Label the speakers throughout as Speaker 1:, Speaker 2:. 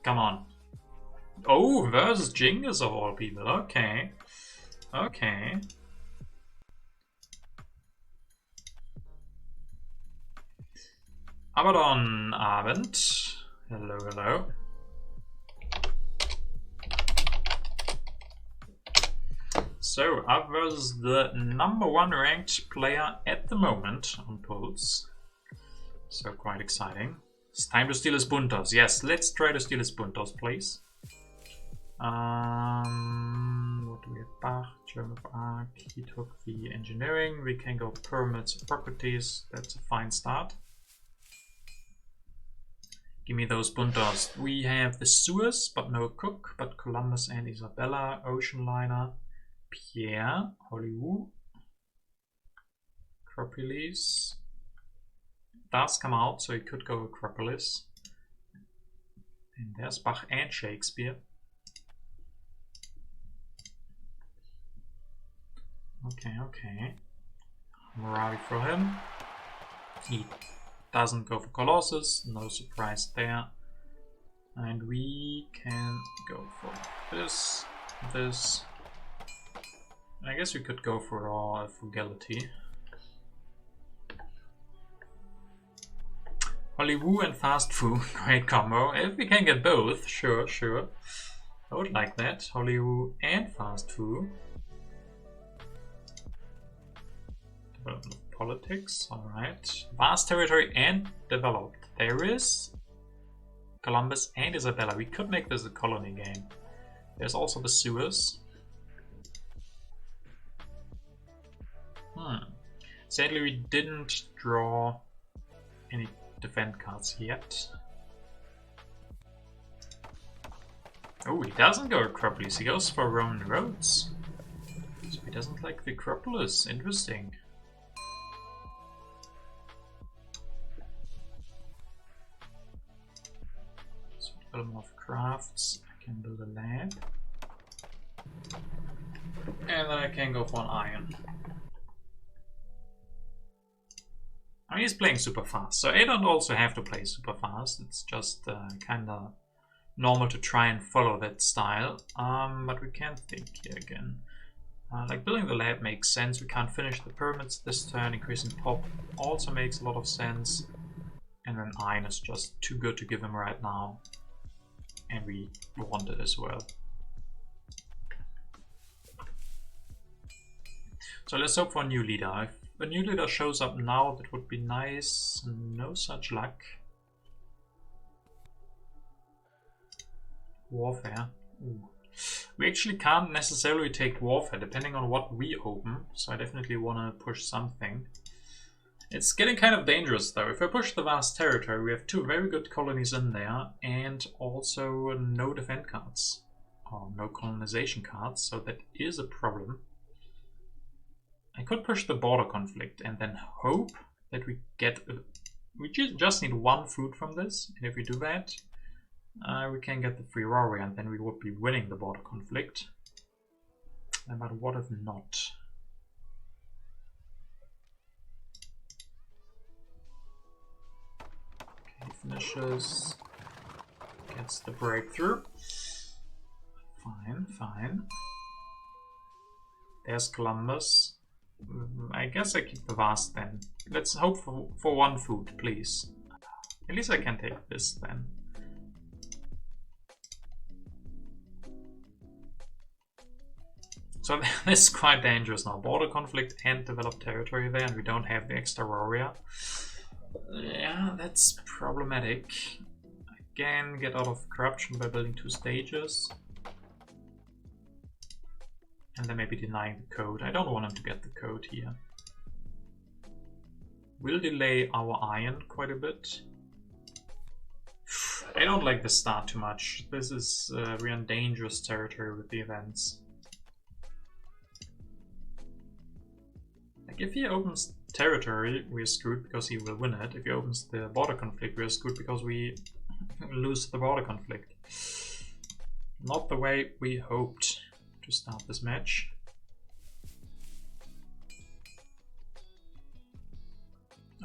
Speaker 1: Come on. Oh, versus Genghis of all people. Okay. Okay. Abaddon Abend. Hello, hello. So, up versus the #1 ranked player at the moment on Pulse. So, quite exciting. It's time to steal his Buntos. Yes, let's try to steal his Buntos, please. What do we have? Bach, German Arc, he took the engineering. We can go permits, properties. That's a fine start. Give me those Buntos. We have the Suez, but no Cook, but Columbus and Isabella, Ocean Liner, Pierre, Hollywood, Acropolis. Does come out, so he could go Acropolis. And there's Bach and Shakespeare. Okay. Hammurabi for him. He doesn't go for Colossus, no surprise there. And we can go for this. I guess we could go for all frugality. Hollywood and fast food, great combo. If we can get both, sure. I would like that. Hollywood and fast food. Development of politics, alright. Vast territory and developed. There is Columbus and Isabella. We could make this a colony game. There's also the Suez. Sadly, we didn't draw any defend cards yet. Oh, he doesn't go Acropolis, he goes for Roman roads. So he doesn't like the Acropolis, interesting. So development of crafts, I can build a lab. And then I can go for an iron. I mean, he's playing super fast, so I don't also have to play super fast. It's just kind of normal to try and follow that style. But we can think here again. Like building the lab makes sense. We can't finish the pyramids this turn. Increasing pop also makes a lot of sense. And then iron is just too good to give him right now. And we want it as well. So let's hope for a new leader. If a new leader shows up now, that would be nice. No such luck. Warfare. Ooh. We actually can't necessarily take warfare depending on what we open, so I definitely want to push something. It's getting kind of dangerous though. If I push the vast territory, we have 2 very good colonies in there and also no defend cards or no colonization cards, so that is a problem. I could push the border conflict and then hope that we get... we just need 1 food from this, and if we do that, we can get the free warrior, and then we would be winning the border conflict. But what if not? Okay, finishes, gets the breakthrough. Fine. There's Columbus. I guess I keep the vast then. Let's hope for 1 food, please. At least I can take this then. So this is quite dangerous now. Border conflict and developed territory there, and we don't have the extra warrior. Yeah, that's problematic. Again, get out of corruption by building 2 stages. And then maybe denying the code. I don't want him to get the code here. We'll delay our iron quite a bit. I don't like the start too much. This is we're in dangerous territory with the events. Like if he opens territory, we're screwed because he will win it. If he opens the border conflict, we're screwed because we lose the border conflict. Not the way we hoped to start this match.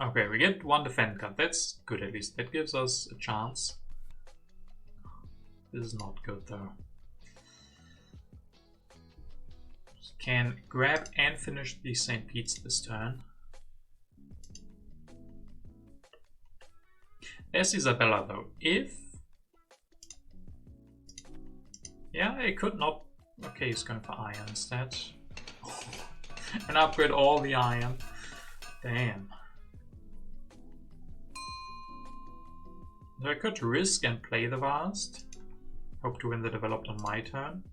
Speaker 1: Okay, we get 1 defend card. That's good at least. That gives us a chance. This is not good though. Can grab and finish the St. Pete's this turn. There's Isabella though. If... Yeah, it could not... Okay, he's going for iron instead. And upgrade all the iron. Damn. So I could risk and play the Vast. Hope to win the developed on my turn.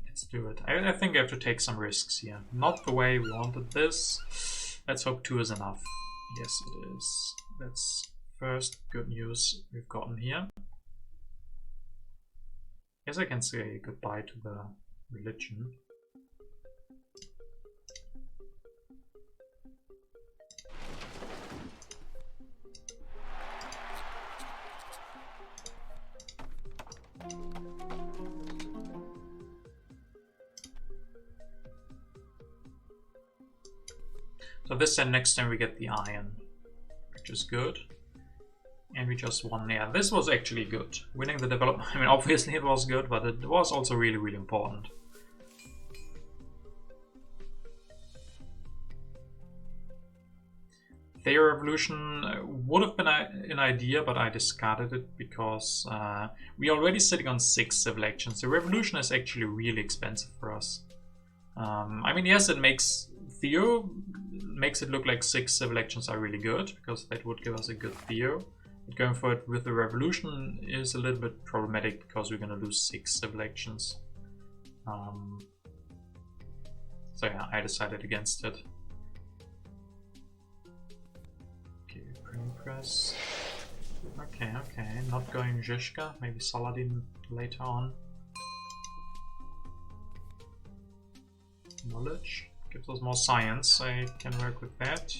Speaker 1: Let's do it. I think I have to take some risks here. Not the way we wanted this. Let's hope 2 is enough. Yes, it is. That's first good news we've gotten here. Guess I can say goodbye to the religion. So this time, next time we get the iron, which is good. And we just won. Yeah, this was actually good. Winning the development, I mean, obviously it was good, but it was also really, really important. Their revolution would have been an idea, but I discarded it because we're already sitting on 6 civil actions. The revolution is actually really expensive for us. I mean, yes, it makes Theo makes it look like 6 civil actions are really good, because that would give us a good Theo. But going for it with the revolution is a little bit problematic, because we're going to lose 6 civil actions. So yeah, I decided against it. Okay, printing press. Okay, not going Zizka, maybe Saladin later on. Knowledge gives us more science, I can work with that.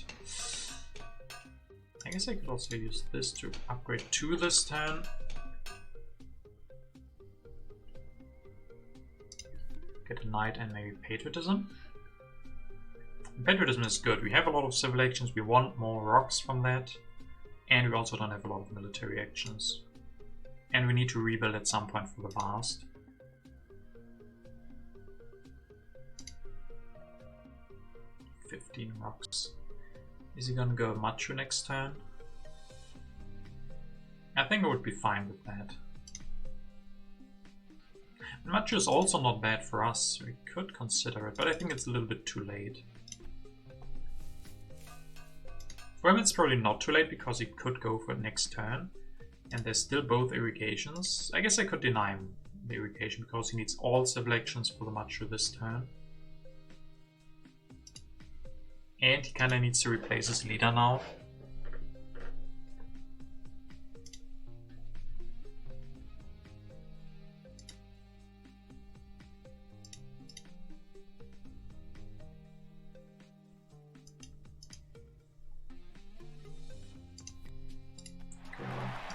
Speaker 1: I guess I could also use this to upgrade 2 this turn. Get a knight and maybe patriotism. Patriotism is good. We have a lot of civil actions, we want more rocks from that. And we also don't have a lot of military actions. And we need to rebuild at some point for the Vast. $15 rocks. Is he gonna go Machu next turn? I think I would be fine with that. Machu is also not bad for us, so we could consider it, but I think it's a little bit too late. For him it's probably not too late, because he could go for it next turn. And there's still both irrigations. I guess I could deny him the irrigation, because he needs all civil actions for the Machu this turn. And he kinda needs to replace his leader now. Okay,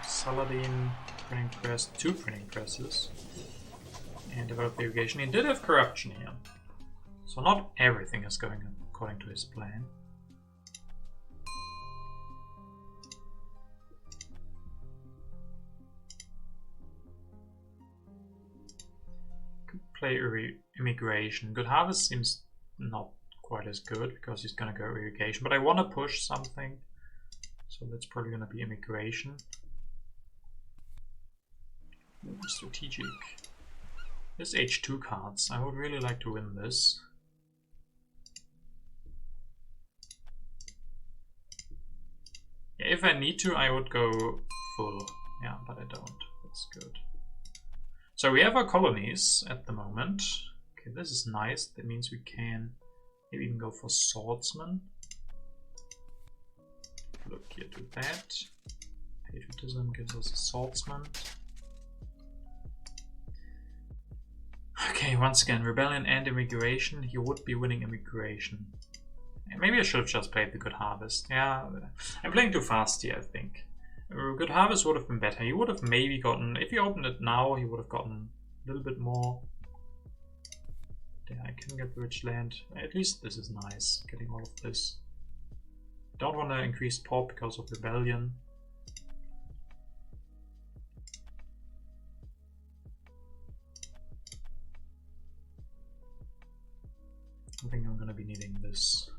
Speaker 1: Saladin, printing press, 2 printing presses. And develop the irrigation. He did have corruption here. So not everything is going according to his plan. Could play immigration. Good harvest seems not quite as good, because he's gonna go irrigation, but I want to push something, so that's probably gonna be immigration. Strategic. This H2 cards. I would really like to win this. Yeah, if I need to, I would go full. Yeah, but I don't. That's good. So we have our colonies at the moment. Okay, this is nice. That means we can maybe even go for swordsman. Look here, do that. Patriotism gives us a swordsman. Okay, once again, rebellion and immigration. He would be winning immigration. Maybe I should have just played the Good Harvest. Yeah, I'm playing too fast here, I think. Good Harvest would have been better. He would have maybe gotten, if he opened it now, he would have gotten a little bit more. Yeah, I can get the rich land. At least this is nice, getting all of this. Don't want to increase pop because of rebellion. I think I'm gonna be needing this.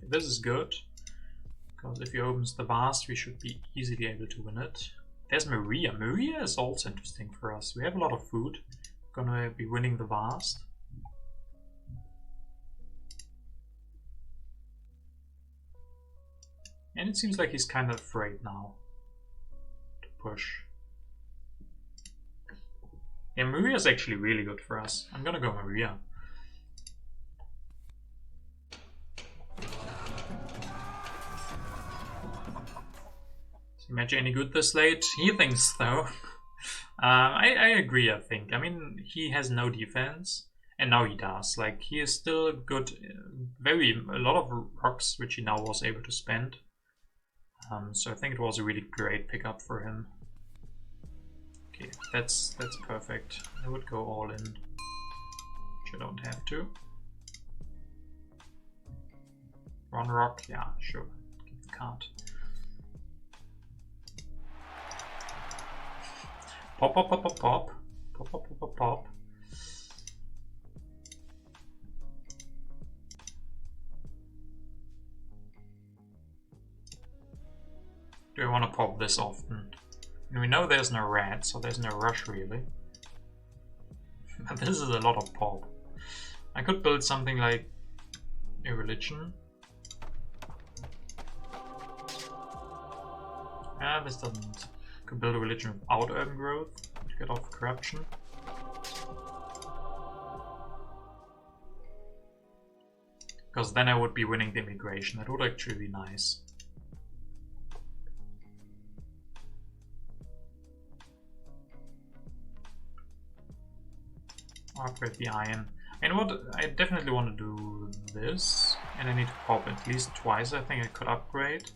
Speaker 1: This is good, because if he opens the vast, we should be easily able to win it. There's Maria. Maria is also interesting for us. We have a lot of food. Gonna be winning the vast. And it seems like he's kind of afraid now to push. Yeah, Maria is actually really good for us. I'm gonna go Maria. Is Magic any good this late? He thinks so. I agree, I think. I mean, he has no defense, and now he does. Like, he is still good, a lot of rocks, which he now was able to spend. So I think it was a really great pickup for him. Okay, that's perfect. I would go all in, which I don't have to. One rock, yeah, sure. Keep the card. Pop, pop, pop, pop, pop. Pop, pop, pop, pop, pop. Do I want to pop this often? And we know there's no red, so there's no rush really. But this is a lot of pop. I could build something like a religion. This doesn't. Could build a religion without urban growth to get off corruption. Because then I would be winning the immigration. That would actually be nice. Upgrade the iron. You know what? I definitely want to do this, and I need to pop at least twice. I think I could upgrade.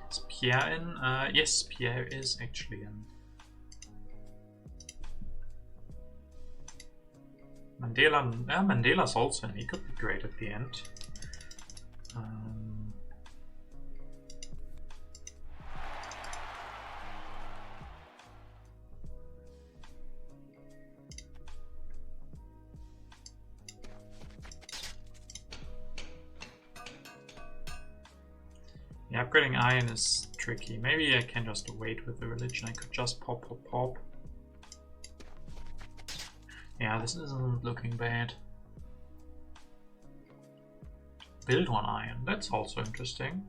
Speaker 1: Is Pierre in? Yes, Pierre is actually in. Mandela's also in. He could be great at the end. Yeah, upgrading iron is tricky. Maybe I can just wait with the religion. I could just pop, pop, pop. Yeah, this isn't looking bad. Build one iron. That's also interesting.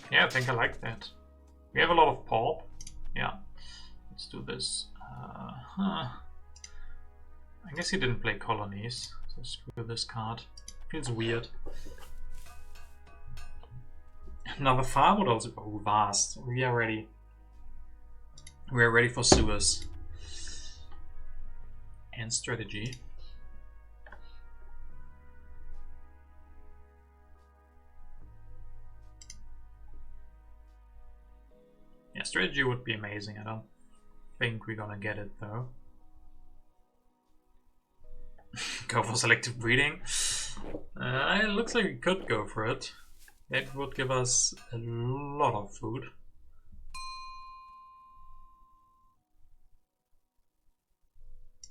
Speaker 1: Yeah, I think I like that. We have a lot of pop. Yeah, let's do this. I guess he didn't play colonies, so screw this card. Feels weird. Another farm would also. Oh, vast. We are ready. We are ready for sewers and strategy. Yeah, strategy would be amazing. I don't think we're gonna get it though. Go for selective breeding. It looks like we could go for it. It would give us a lot of food.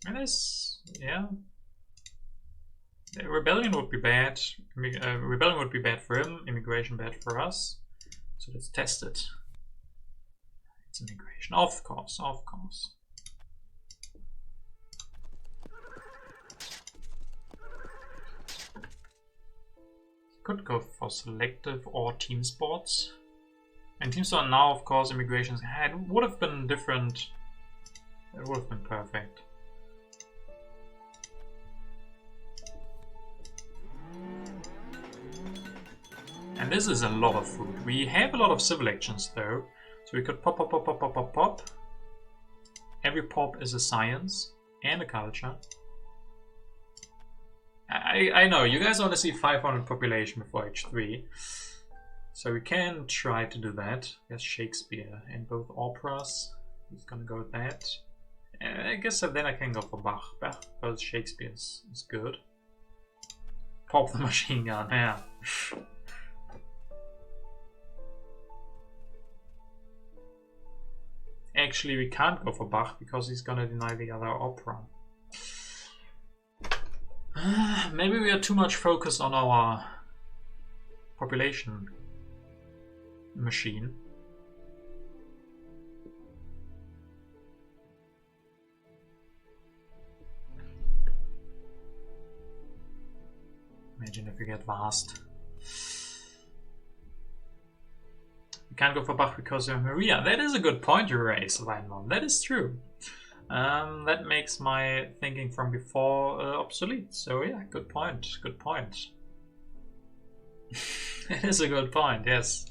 Speaker 1: And this, yeah. The rebellion would be bad. Rebellion would be bad for him, immigration bad for us. So let's test it. It's immigration, of course, of course. Could go for selective or team sports. And team sport now, of course, immigration. It would have been different. It would have been perfect. And this is a lot of food. We have a lot of civil actions though. So we could pop, pop, pop, pop, pop, pop, pop. Every pop is a science and a culture. I know, you guys want to see 500 population before H3. So we can try to do that. There's Shakespeare in both operas. He's gonna go with that. I guess then I can go for Bach. Bach, both Shakespeare's is good. Pop the machine gun, yeah. Actually, we can't go for Bach because he's gonna deny the other opera. Maybe we are too much focused on our population machine. Imagine if we get vast. We can't go for Bach because of Maria. That is a good point you raise, Weinmann. That is true. That makes my thinking from before obsolete. So yeah, good point. Good point. It is a good point, yes.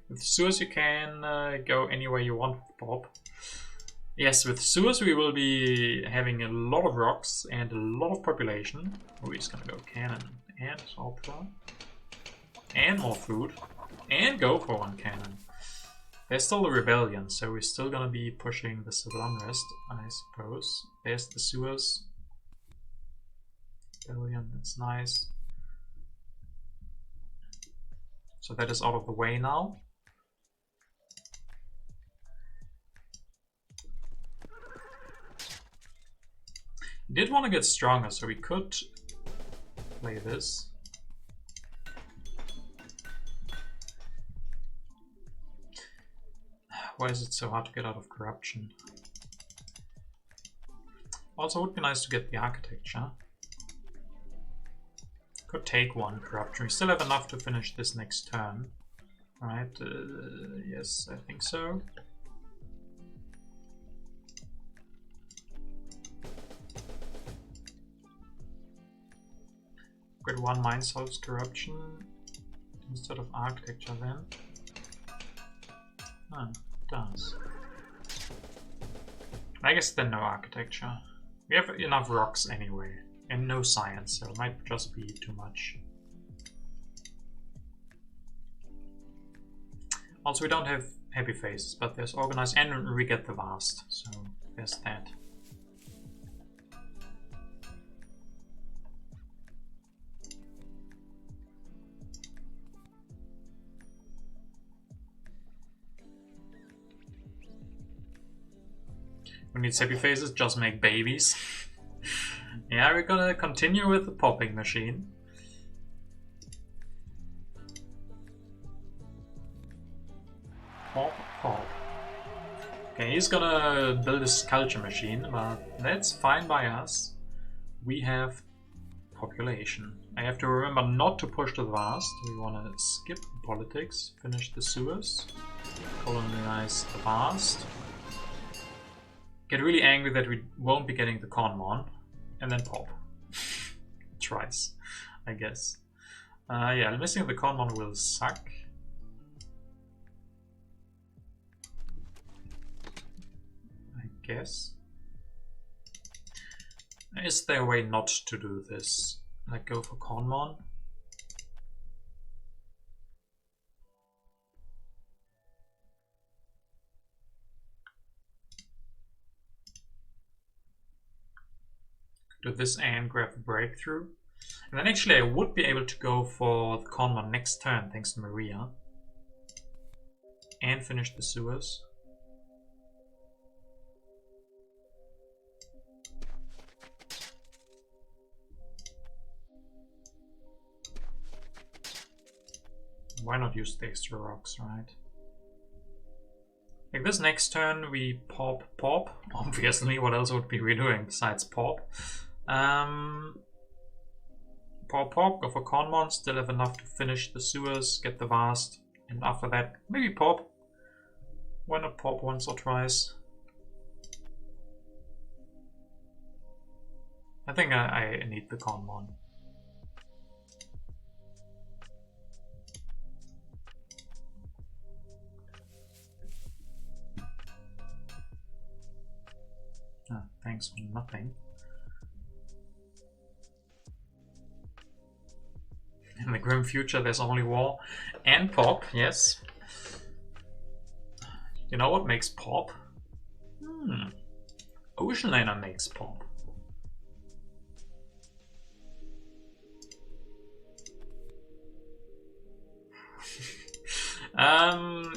Speaker 1: With sewers you can go anywhere you want with Bob. Yes, with sewers we will be having a lot of rocks and a lot of population. We're just gonna go cannon and opera. And more food. And go for one cannon. There's still a rebellion, so we're still gonna be pushing the civil unrest, I suppose. There's the sewers. Rebellion, that's nice. So that is out of the way now. We did want to get stronger, so we could play this. Why is it so hard to get out of corruption? Also, it would be nice to get the architecture. Could take one corruption. We still have enough to finish this next turn. Right? Yes, I think so. Get one mine solves corruption instead of architecture then. Oh, it does. I guess then no architecture. We have enough rocks anyway. And no science, so it might just be too much. Also, we don't have happy faces, but there's organized and we get the vast, so there's that. Who needs happy faces? Just make babies. Yeah, we're gonna continue with the popping machine. Pop, pop. Okay, he's gonna build a sculpture machine, but that's fine by us. We have population. I have to remember not to push to the vast. We wanna skip the politics, finish the sewers, colonize the vast. Get really angry that we won't be getting the Conmon. And then pop. Twice, I guess. Yeah, missing the Conmon will suck. I guess. Is there a way not to do this? Like go for Conmon? Do this and grab the breakthrough. And then actually I would be able to go for the Conmon next turn thanks to Maria. And finish the sewers. Why not use the extra rocks, right? Like this next turn we pop. Obviously, what else would we be doing besides pop? Pop, go for Conmon, still have enough to finish the sewers, get the vast, and after that, maybe pop. Why not pop once or twice? I think I need the Conmon. Ah, thanks for nothing. And the grim future, there's only war and pop, yes. You know what makes pop? Ocean Liner makes pop.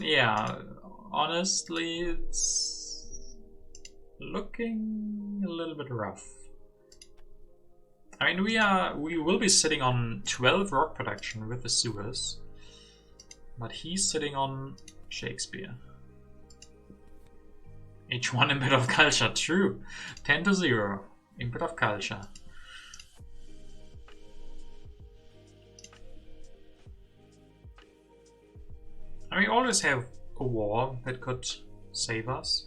Speaker 1: Yeah, honestly, it's looking a little bit rough. I mean, we will be sitting on 12 rock production with the sewers, but he's sitting on Shakespeare. H1 input of culture, true. 10-0 input of culture. I mean, we always have a war that could save us.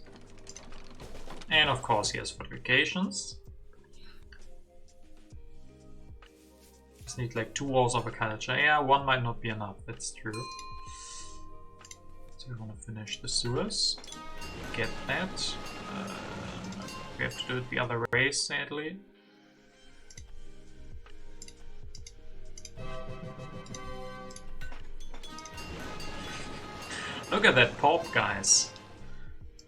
Speaker 1: And of course he has fortifications. Just need like 2 wars of a culture. Yeah, 1 might not be enough, that's true. So we want to finish the sewers. Get that. We have to do it the other way, sadly. Look at that pop, guys.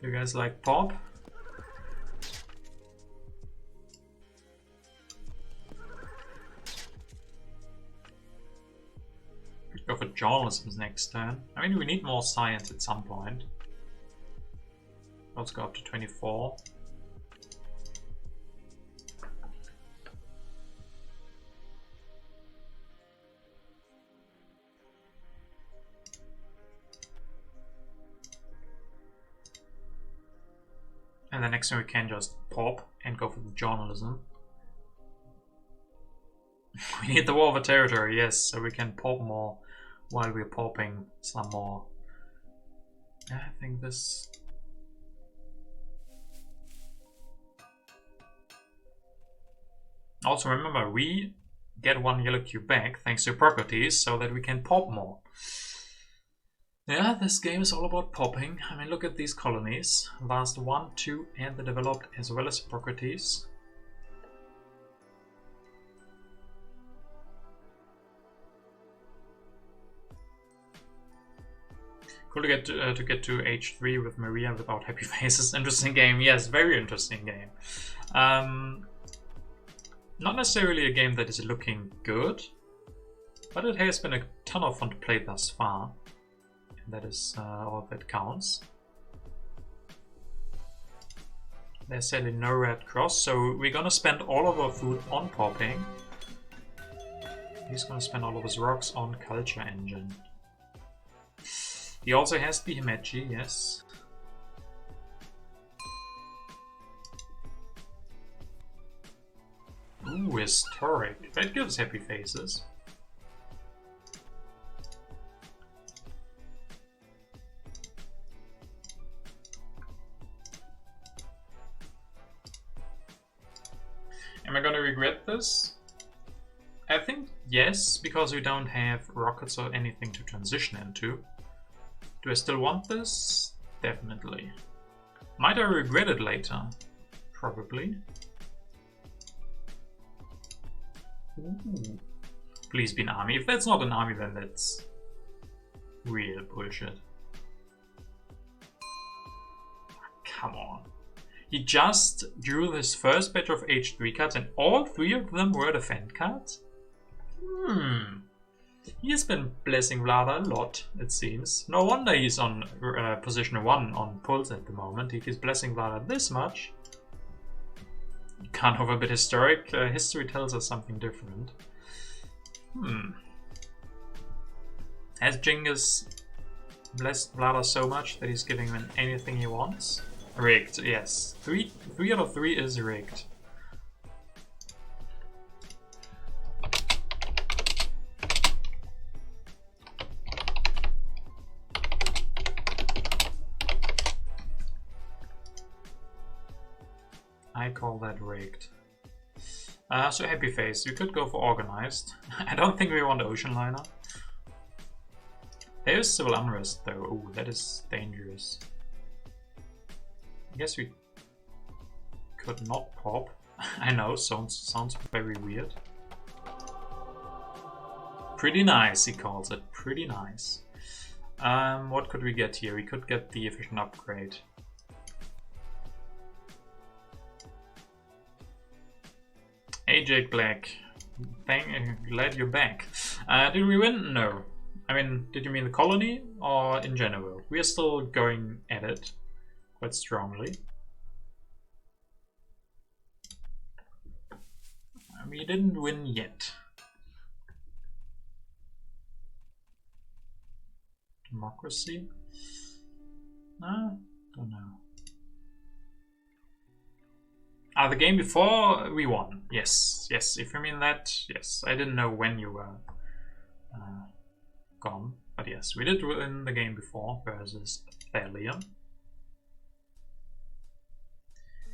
Speaker 1: You guys like pop? Go for journalism next turn. I mean, we need more science at some point. Let's go up to 24. And the next one we can just pop and go for the journalism. We need the war of a territory, yes, so we can pop more while we're popping some more. I think this... Also remember, we get 1 yellow cube back thanks to properties so that we can pop more. Yeah, this game is all about popping. I mean, look at these colonies. Vast 1, 2 and the developed as well as Socrates. Cool to get to H3 with Maria without happy faces. Interesting game. Yes, very interesting game. Not necessarily a game that is looking good, but it has been a ton of fun to play thus far. That is all that counts. There's sadly no red cross, so we're gonna spend all of our food on popping. He's gonna spend all of his rocks on culture engine. He also has the Himeji, yes. Ooh, historic. That gives happy faces. Am I gonna regret this? I think yes, because we don't have rockets or anything to transition into. Do I still want this? Definitely. Might I regret it later? Probably. Ooh. Please be an army. If that's not an army, then that's real bullshit. Come on. He just drew his first batch of H3 cards and all 3 of them were defend cards? He has been blessing Vlada a lot, it seems. No wonder he's on position 1 on Pulse at the moment. He is blessing Vlada this much. Can't overbid historic. History tells us something different. Has Genghis blessed Vlada so much that he's giving him anything he wants? Rigged, yes. 3 out of 3 is rigged. I call that rigged. So happy face. We could go for organized. I don't think we want ocean liner. There is civil unrest though. Oh, that is dangerous. I guess we could not pop. I know, sounds very weird. Pretty nice, he calls it. Pretty nice. What could we get here? We could get the efficient upgrade. Hey Jake Black, glad you're back. Did we win? No. I mean, did you mean the colony or in general? We are still going at it quite strongly. We didn't win yet. Democracy? Don't know. The game before we won. Yes, yes. If you mean that, yes. I didn't know when you were gone, but yes, we did win the game before versus Thalia.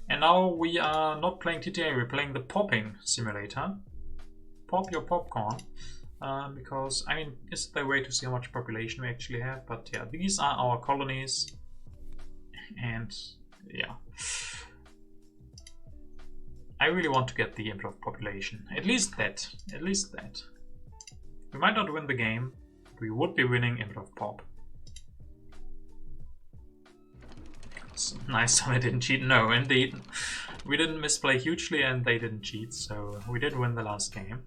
Speaker 1: And now we are not playing TTA, we're playing the popping simulator. Pop your popcorn. Because, I mean, it's the way to see how much population we actually have. But yeah, these are our colonies. And yeah. I really want to get the improved population. At least that. At least that. We might not win the game. But we would be winning improved pop. It's nice that they didn't cheat. No, indeed. We didn't misplay hugely and they didn't cheat. So we did win the last game.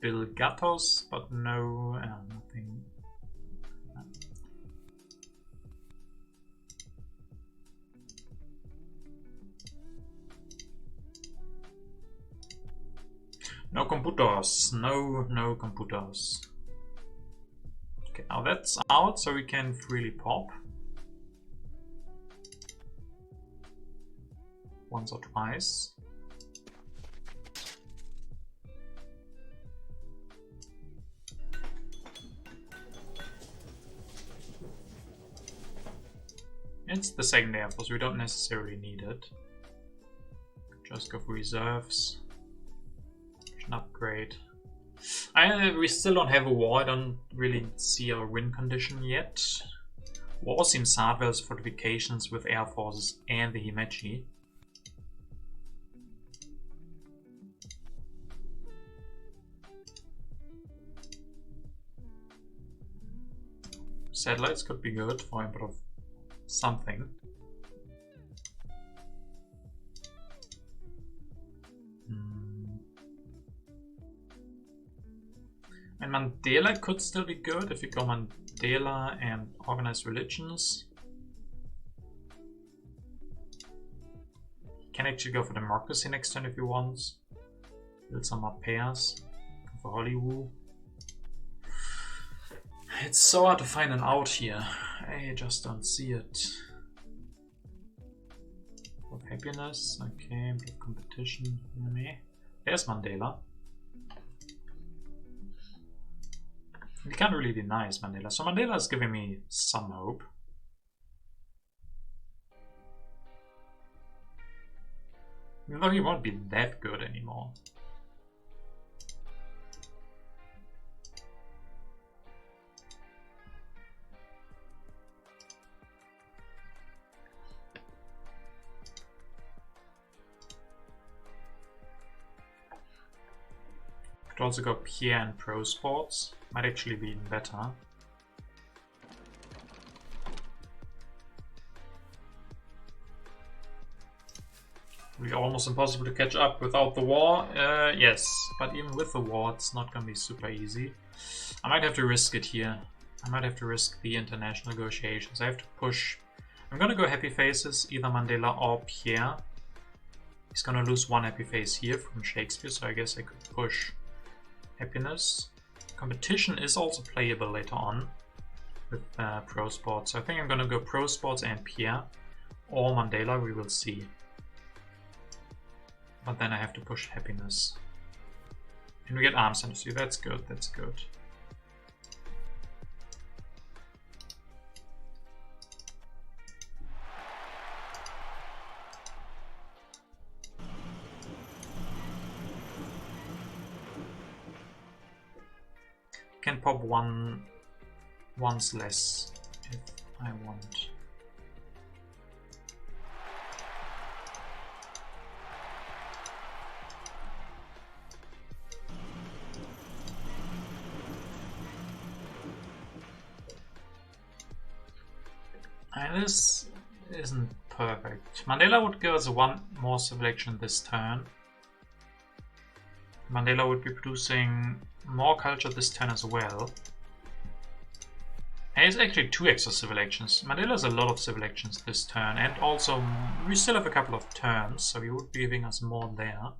Speaker 1: Bill Gatos, but no, nothing. No computers, no computers. Okay, now that's out, so we can freely pop. Once or twice. It's the second Air Force, we don't necessarily need it. Just go for reserves. An upgrade. We still don't have a war, I don't really see our win condition yet. War seems hard versus fortifications with Air Forces and the Himeji. Satellites could be good for improv something. And Mandela could still be good if you go Mandela and organized religions. You can actually go for democracy next turn if you want. Build some more pairs. Go for Hollywood. It's so hard to find an out here. I just don't see it. Of happiness, okay, improve competition. There's Mandela. We can't really deny it's Mandela. So Mandela is giving me some hope. Even though he won't be that good anymore. Could also go Pierre and Pro Sports. Might actually be even better. It'll be almost impossible to catch up without the war. Yes, but even with the war, it's not gonna be super easy. I might have to risk it here. I might have to risk the international negotiations. I have to push. I'm gonna go happy faces, either Mandela or Pierre. He's gonna lose one happy face here from Shakespeare, so I guess I could push happiness. Competition is also playable later on with Pro Sports. So I think I'm gonna go Pro Sports and Pierre or Mandela, we will see. But then I have to push happiness. And we get arms industry, that's good, that's good. Can pop once less if I want. And this isn't perfect. Mandela would give us one more civilization this turn. Mandela would be producing more culture this turn as well. And it's actually 2 extra civilizations. Mandela has a lot of civilizations this turn, and also we still have a couple of turns, so he would be giving us more there.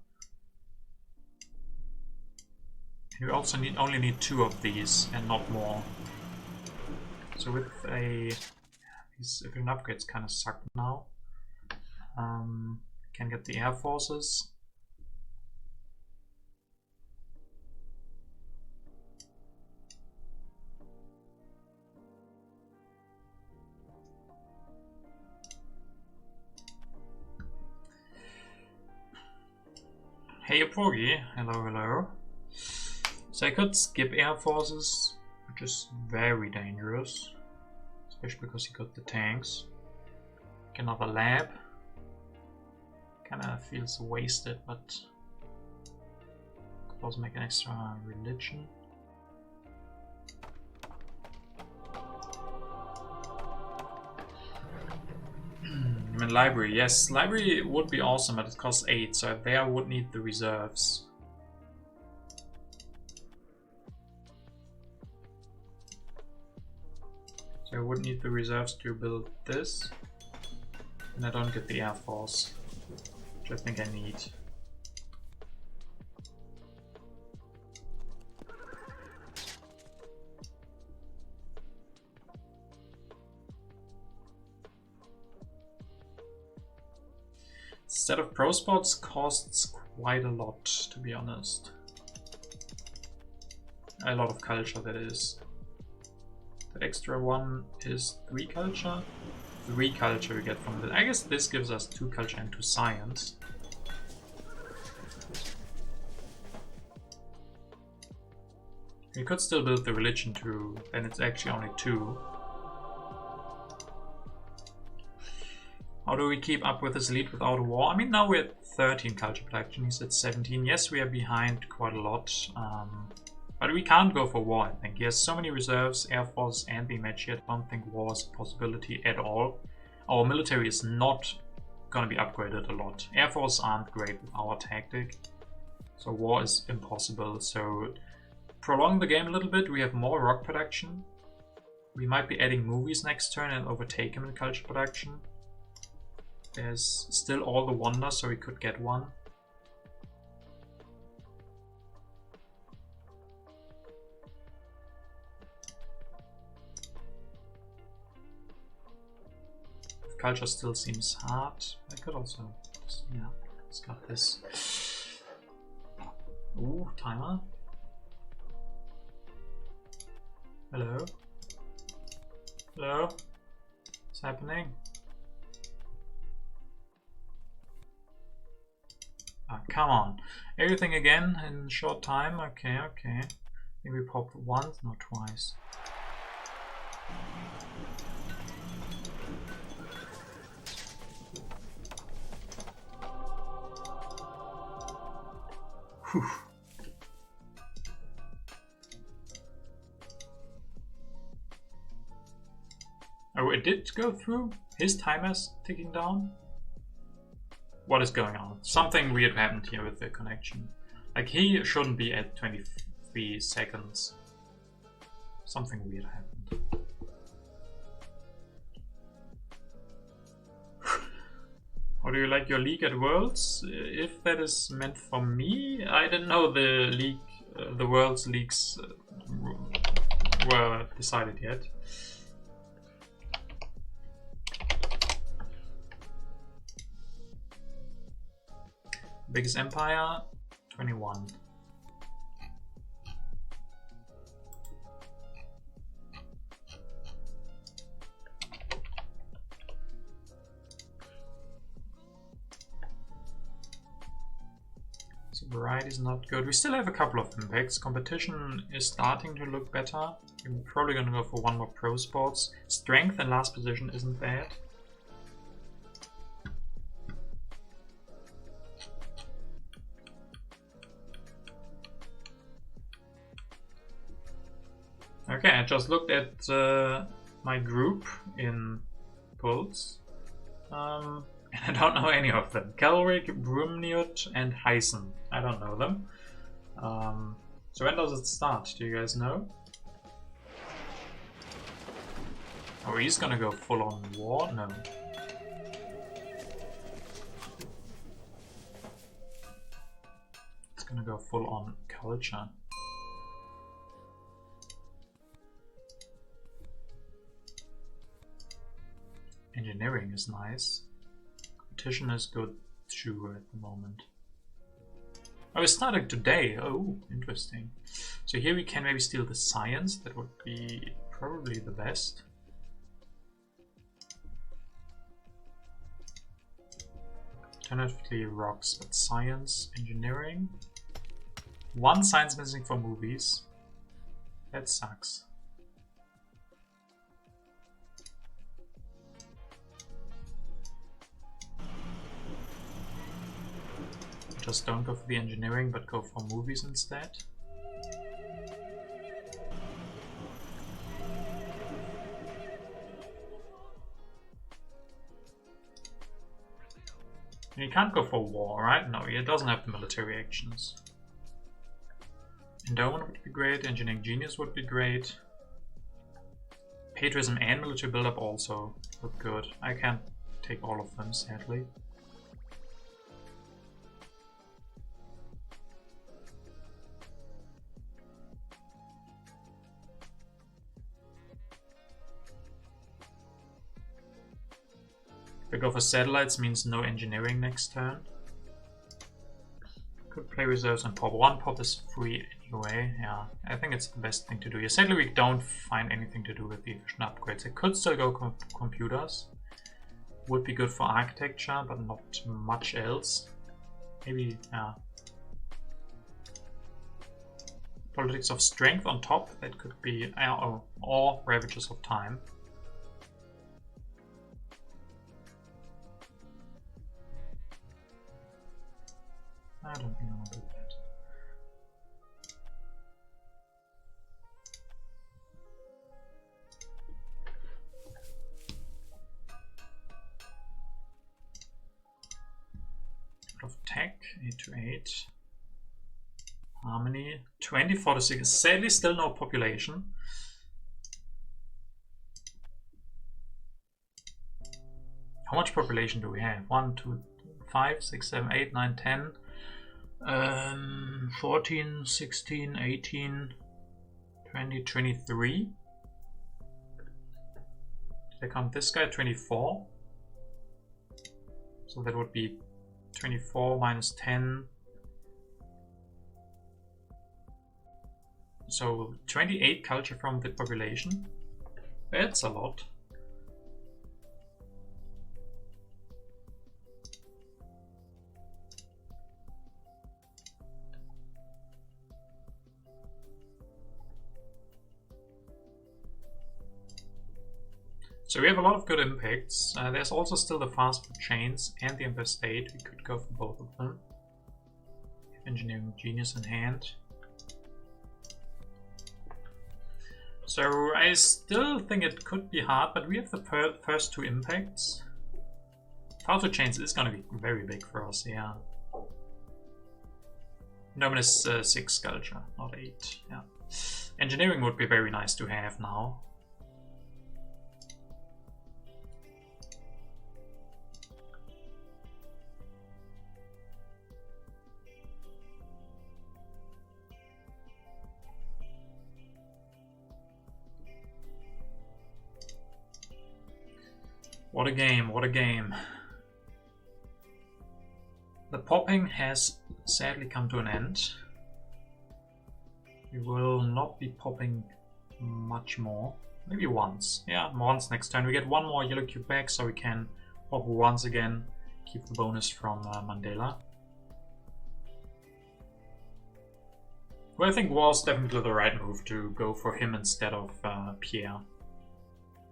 Speaker 1: And we also only need 2 of these and not more. So with a... These civilian upgrades kind of suck now. Can get the air forces. Hey Porgy, hello, hello. So I could skip air forces, which is very dangerous. Especially because he got the tanks. Another lab. Kinda feels wasted, but could also make an extra religion. I mean, library, yes, library would be awesome, but it costs 8, so there I would need the reserves. So I would need the reserves to build this, and I don't get the Air Force, which I think I need. Set of pro spots costs quite a lot, to be honest. A lot of culture, that is. The extra one is 3 culture. 3 culture we get from this. I guess this gives us 2 culture and 2 science. We could still build the religion too, and it's actually only 2. How do we keep up with this lead without a war? I mean, now we're at 13 culture production, he's at 17. Yes, we are behind quite a lot. But we can't go for war, I think. He has so many reserves, Air Force and the match here. I don't think war is a possibility at all. Our military is not going to be upgraded a lot. Air Force aren't great with our tactic. So war is impossible. So prolong the game a little bit. We have more rock production. We might be adding movies next turn and overtake him in culture production. There's still all the wonders, so we could get one. Culture still seems hard. I could also, yeah, let's got this. Ooh, timer. Hello? Hello? What's happening? Ah, come on. Everything again in short time? Okay, okay. Maybe pop once, not twice. Whew. Oh, it did go through? His timer's ticking down? What is going on? Something weird happened here with the connection. Like, he shouldn't be at 23 seconds. Something weird happened. How do you like your league at Worlds? If that is meant for me, I didn't know the league, the Worlds leagues were decided yet. Biggest empire, 21. Variety is not good. We still have a couple of impacts. Competition is starting to look better. We're probably going to go for one more pro sports. Strength and last position isn't bad. Okay, I just looked at my group in TTAPulse. And I don't know any of them. Kelric, Brumniut, and Heisen. I don't know them. So when does it start? Do you guys know? Oh, he's gonna go full on war? No. It's gonna go full on culture. Engineering is nice. Competition is good too at the moment. Oh, it's starting today. Oh, interesting. So here we can maybe steal the science. That would be probably the best. Alternatively rocks, but science, engineering. One science missing for movies. That sucks. Just don't go for the engineering, but go for movies instead. You can't go for war, right? No, it doesn't have the military actions. Endowment would be great, engineering genius would be great. Patriotism and military buildup also look good. I can't take all of them, sadly. If we go for satellites, means no engineering next turn. Could play reserves and pop. One pop is free anyway. Yeah, I think it's the best thing to do here. Sadly, we don't find anything to do with the efficient upgrades. I could still go computers. Would be good for architecture, but not much else. Maybe, yeah. Politics of strength on top. That could be, or Ravages of Time. I don't think I want to do that. Of tech, 8 to 8. Harmony, 24 to 6. Sadly, still no population. How much population do we have? 1, 2, 5, 6, 7, 8, 9, 10. 14, 16, 18, 20, 23. Did I count this guy? 24. So that would be 24 minus 10. So 28 culture from the population. That's a lot. So we have a lot of good impacts. There's also still the fast food chains and the infestate. We could go for both of them. Engineering genius in hand. So I still think it could be hard, but we have the first two impacts. Fast food chains is going to be very big for us, yeah. Endowment is 6 culture, not 8. Yeah. Engineering would be very nice to have now. What a game, what a game. The popping has sadly come to an end. We will not be popping much more. Maybe once. Yeah, once next turn. We get one more yellow cube back, so we can pop once again. Keep the bonus from Mandela. Well, I think was definitely the right move to go for him instead of Pierre.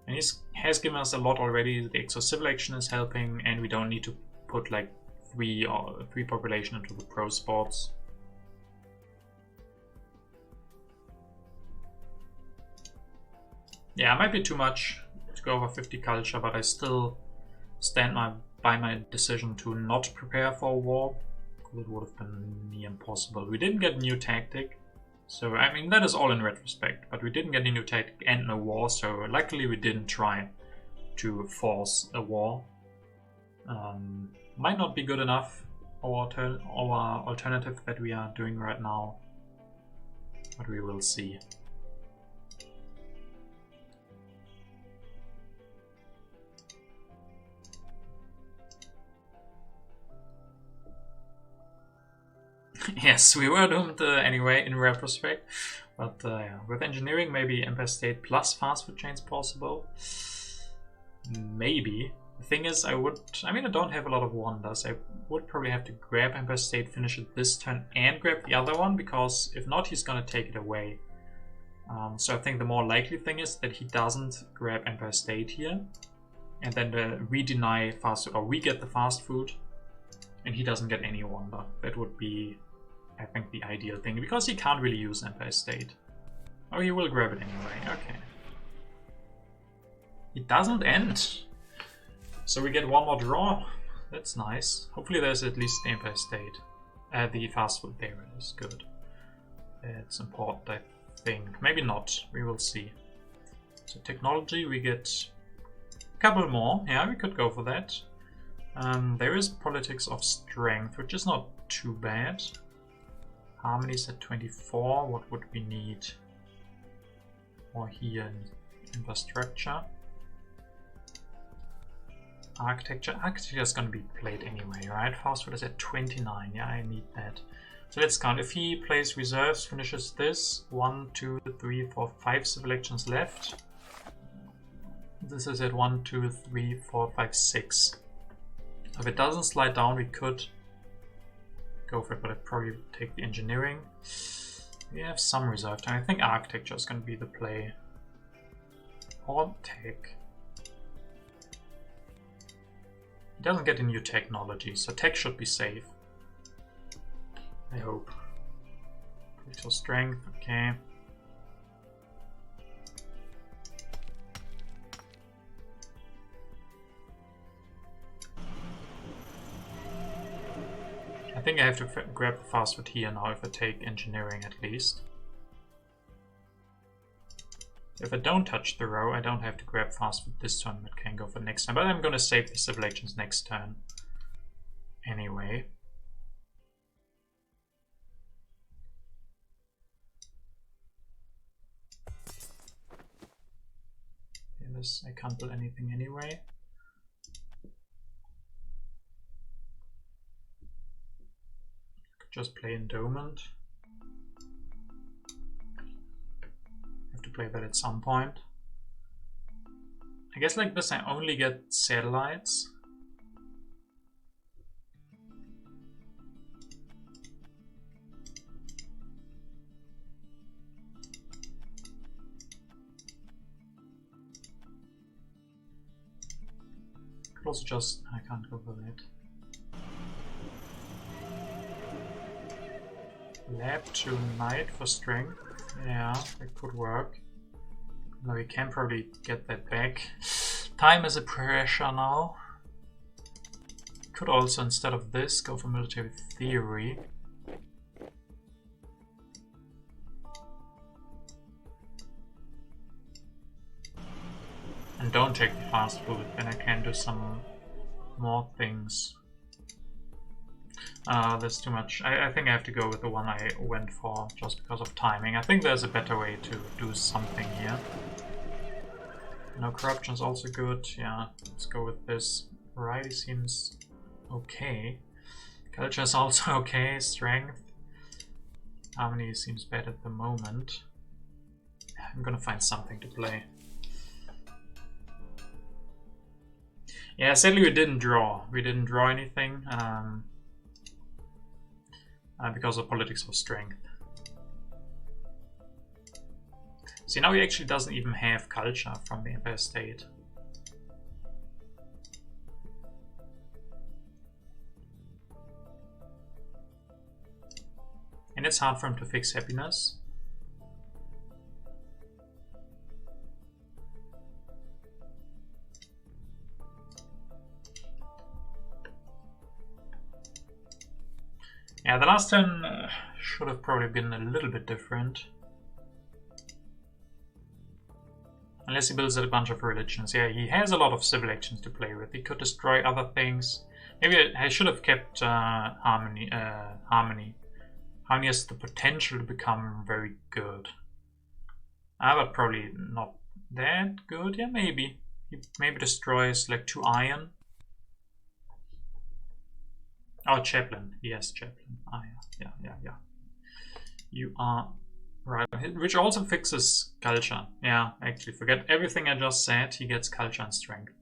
Speaker 1: And he has given us a lot already. The exo civil action is helping, and we don't need to put like three population into the pro sports. Yeah, it might be too much to go over 50 culture, but I still stand by my decision to not prepare for a war. It would have been near impossible. We didn't get a new tactic, so I mean that is all in retrospect, but we didn't get a new tactic and no war, so luckily we didn't try to force a war. Might not be good enough, our alternative that we are doing right now, but we will see. Yes, we were doomed anyway in retrospect, but yeah, with engineering maybe Empire State plus fast food chains possible. Maybe. The thing is, I don't have a lot of wonders. I would probably have to grab Empire State, finish it this turn, and grab the other one, because if not, he's gonna take it away. So I think the more likely thing is that he doesn't grab Empire State here, and then we deny fast food, or we get the fast food, and he doesn't get any wonder. That would be, I think, the ideal thing, because he can't really use Empire State. Oh, he will grab it anyway, okay. It doesn't end. So we get one more draw. That's nice. Hopefully there's at least the Empire State. The fast food there is good. It's important, I think. Maybe not. We will see. So technology, we get a couple more. Yeah, we could go for that. There is politics of strength, which is not too bad. Harmony's at 24. What would we need? Or here in infrastructure. Architecture is going to be played anyway, right? Fast food is at 29. Yeah, I need that. So let's count. If he plays reserves, finishes this. 1, 2, 3, 4, 5 civil elections left. This is at 1, 2, 3, 4, 5, 6. If it doesn't slide down, we could go for it, but I'd probably take the engineering. We have some reserve time. I think architecture is going to be the play. Or tech. He doesn't get a new technology, so tech should be safe. I hope. Political strength, okay. I think I have to grab the fast food here now if I take engineering at least. If I don't touch the row, I don't have to grab fast food this turn, but can go for next turn. But I'm gonna save the civil elections next turn anyway. This, I can't build anything anyway. Could just play endowment. Play that at some point. I guess like this I only get satellites. Could also just, I can't go for that. Lab to knight for strength. Yeah, it could work. No, we can probably get that back. Time is a pressure now. Could also, instead of this, go for military theory. And don't take the fast food, then I can do some more things. That's too much. I think I have to go with the one I went for just because of timing. I think there's a better way to do something here. No, corruption is also good. Yeah, let's go with this. Variety seems okay. Culture is also okay. Strength. Harmony seems bad at the moment. I'm gonna find something to play. Yeah, sadly we didn't draw. We didn't draw anything. Because of politics of strength. See, now he actually doesn't even have culture from the Empire State. And it's hard for him to fix happiness. Yeah, the last turn should have probably been a little bit different. Unless he builds a bunch of religions. Yeah, he has a lot of civil actions to play with. He could destroy other things. Maybe I should have kept Harmony. Harmony has the potential to become very good. But probably not that good. Yeah, maybe. He maybe destroys like 2 iron. Oh, Chaplain. Yes, Chaplain. Ah, yeah. You are right. Which also fixes culture. Yeah, actually, forget everything I just said. He gets culture and strength.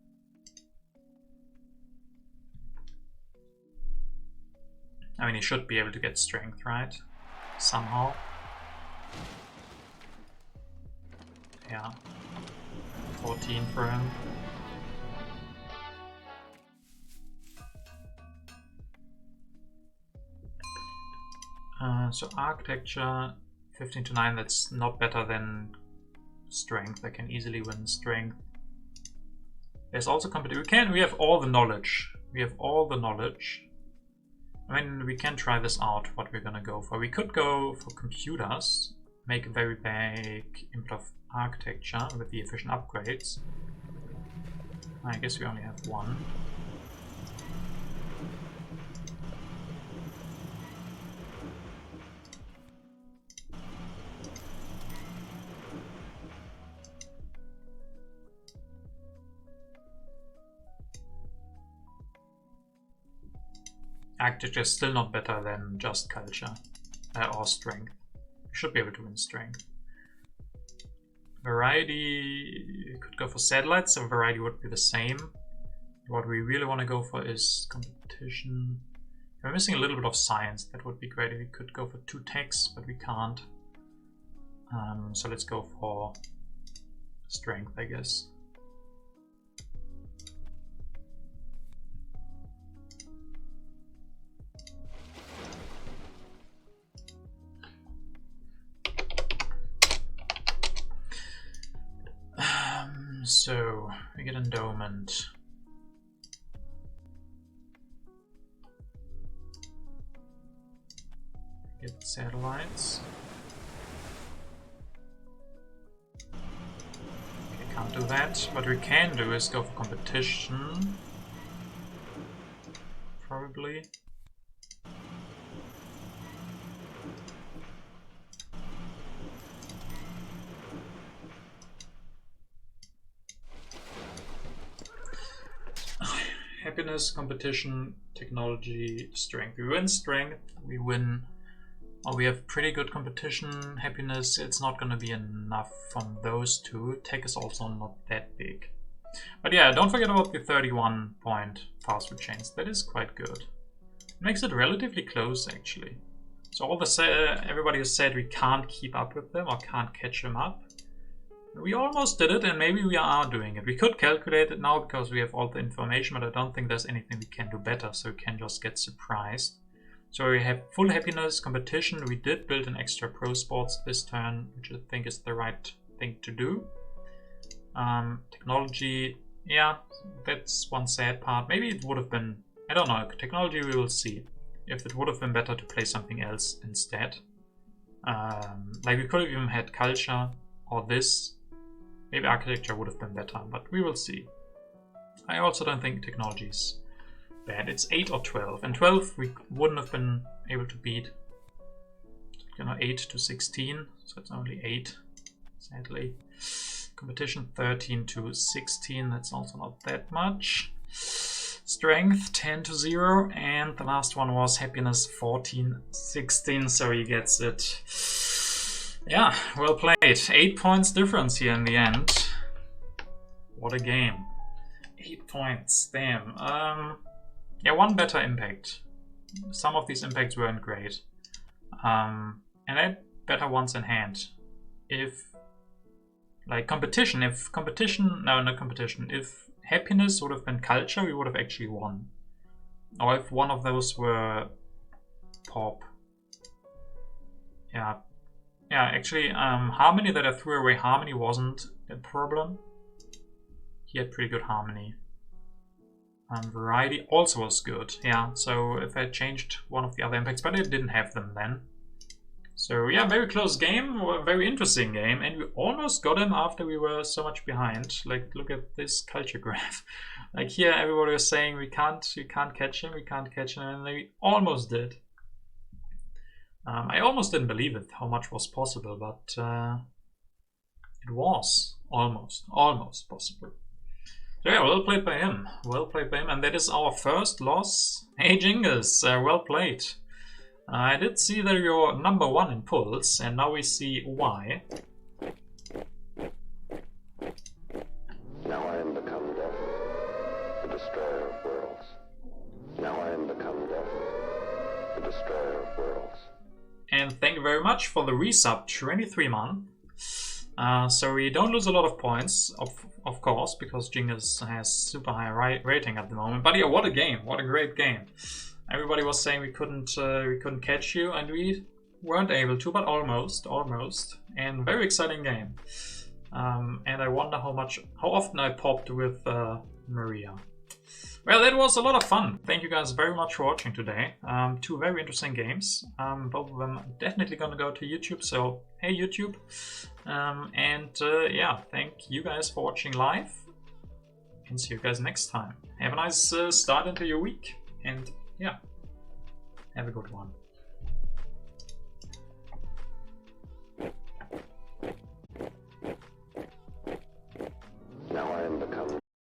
Speaker 1: I mean, he should be able to get strength, right? Somehow. Yeah. 14 for him. So architecture 15 to 9, that's not better than strength. I can easily win strength. There's also competition. We have all the knowledge. I mean, we can try this out, what we're gonna go for. We could go for computers, make a very big input of architecture with the efficient upgrades. I guess we only have one. Architecture is still not better than just culture or strength. We should be able to win strength. Variety, you could go for satellites, so variety would be the same. What we really want to go for is competition. We're missing a little bit of science. That would be great if we could go for 2 techs, but we can't. So let's go for strength, I guess. So we get endowment. Get satellites. Okay, can't do that. What we can do is go for competition. Probably. Happiness, competition, technology, strength. We win strength, we win, or we have pretty good competition. Happiness, it's not going to be enough from those two. Tech is also not that big. But yeah, don't forget about the 31-point fast food chains. That is quite good. It makes it relatively close, actually. So all the everybody has said we can't keep up with them or can't catch them up. We almost did it, and maybe we are doing it. We could calculate it now because we have all the information, but I don't think there's anything we can do better, so we can just get surprised. So we have full happiness, competition. We did build an extra pro sports this turn, which I think is the right thing to do. Technology, yeah, that's one sad part. Maybe it would have been, I don't know, technology we will see. If it would have been better to play something else instead. Like we could have even had culture or this. Maybe architecture would have been better, but we will see. I also don't think technology is bad. It's 8 or 12. And 12 we wouldn't have been able to beat. 8 to 16, so it's only 8, sadly. Competition 13 to 16, that's also not that much. Strength 10 to 0, and the last one was happiness 14-16, so he gets it. Yeah, well played. 8 points difference here in the end. What a game. 8 points, damn. Yeah, one better impact. Some of these impacts weren't great. And I had better ones in hand. If, like competition, if happiness would have been culture, we would have actually won. Or if one of those were pop. Yeah. Yeah, actually, harmony that I threw away, harmony wasn't a problem. He had pretty good harmony. Variety also was good. Yeah, so if I changed one of the other impacts, but I didn't have them then. So yeah, very close game, very interesting game, and we almost got him after we were so much behind. Like, look at this culture graph. Like here, everybody was saying we can't catch him, and we almost did. I almost didn't believe it, how much was possible, but it was almost possible. So yeah, well played by him, and that is our first loss. Hey Jingus, well played. I did see that you're #1 in pulse, and now we see why.
Speaker 2: Now I am become death, the destroyer of worlds. Now I am become death, the destroyer of worlds.
Speaker 1: And thank you very much for the resub, 23 month. So we don't lose a lot of points, of course, because Jingus has super high rating at the moment. But yeah, what a game! What a great game! Everybody was saying we couldn't catch you, and we weren't able to, but almost. And very exciting game. And I wonder how often I popped with Maria. Well, that was a lot of fun. Thank you guys very much for watching today. 2 very interesting games. Both of them definitely gonna go to YouTube. So hey YouTube. Yeah, thank you guys for watching live. And see you guys next time. Have a nice start into your week. And yeah, have a good one.